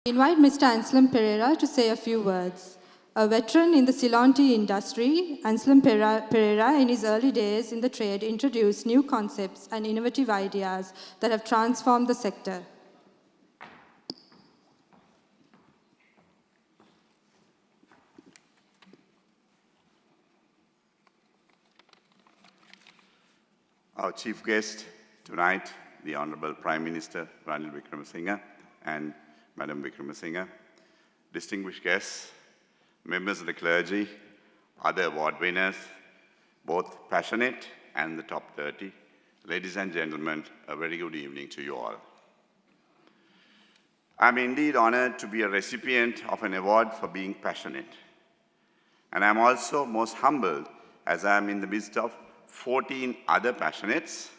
Invite Mr. Anselm Perera to say a few words. A veteran in the Ceylon tea industry, Anselm Perera in his early days in the trade introduced new concepts and innovative ideas that have transformed the sector. Our chief guest tonight, the Honorable Prime Minister Ranil Wickremesinghe and Madam Wickremesinghe, distinguished guests, members of the clergy, other award winners, both passionate and the top 30, ladies and gentlemen, a very good evening to you all. I'm indeed honored to be a recipient of an award for being passionate. And I'm also most humbled as I'm in the midst of 14 other passionates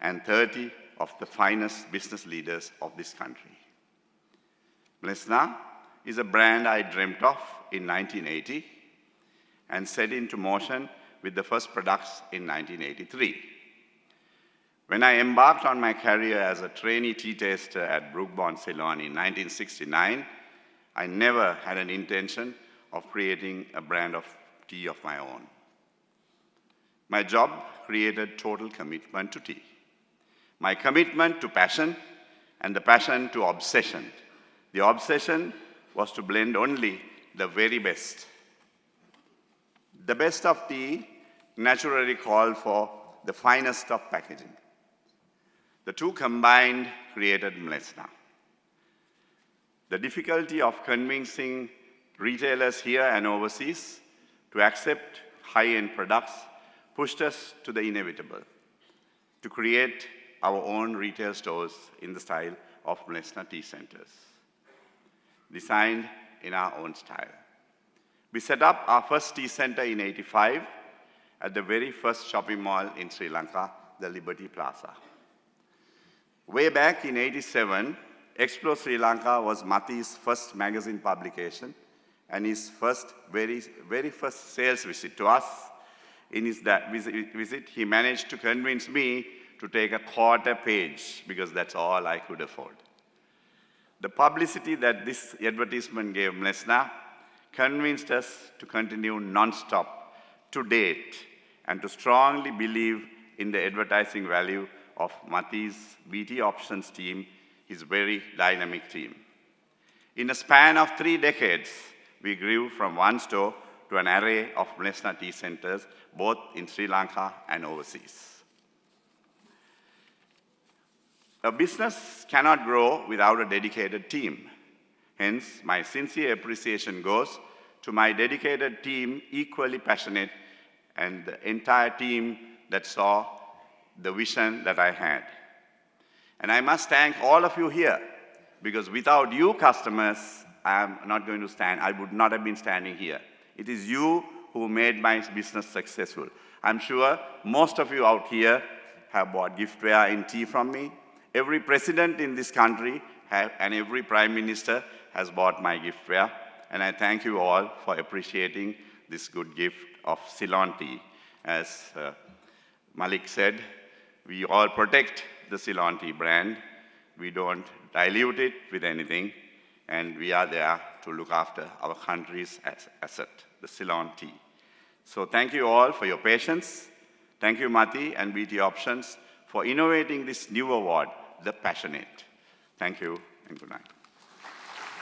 and 30 of the finest business leaders of this country. Mlesna is a brand I dreamt of in 1980 and set into motion with the first products in 1983. When I embarked on my career as a trainee tea taster at Brookbond Ceylon in 1969, I never had an intention of creating a brand of tea of my own. My job created total commitment to tea. My commitment to passion and the passion to obsession. The obsession was to blend only the very best. The best of tea naturally called for the finest of packaging. The two combined created Mlesna. The difficulty of convincing retailers here and overseas to accept high-end products pushed us to the inevitable, to create our own retail stores in the style of Mlesna tea centers, designed in our own style. We set up our first tea center in '85 at the very first shopping mall in Sri Lanka, the Liberty Plaza. Way back in '87, Explore Sri Lanka was Mathi's first magazine publication and his very first sales visit to us. In his visit, he managed to convince me to take a quarter page because that's all I could afford. The publicity that this advertisement gave Mlesna convinced us to continue non-stop to date and to strongly believe in the advertising value of Mathi's BT Options team, his very dynamic team. In a span of 3 decades, we grew from one store to an array of Mlesna tea centers, both in Sri Lanka and overseas. A business cannot grow without a dedicated team. Hence, my sincere appreciation goes to my dedicated team, equally passionate, and the entire team that saw the vision that I had. And I must thank all of you here, because without you customers, I would not have been standing here. It is you who made my business successful. I'm sure most of you out here have bought giftware in tea from me. Every president in this country and every prime minister has bought my giftware, and I thank you all for appreciating this good gift of Ceylon tea. As Malik said, we all protect the Ceylon tea brand. We don't dilute it with anything, and we are there to look after our country's asset, the Ceylon tea. So thank you all for your patience. Thank you, Mathi and BT Options, for innovating this new award, The Passionate. Thank you and good night.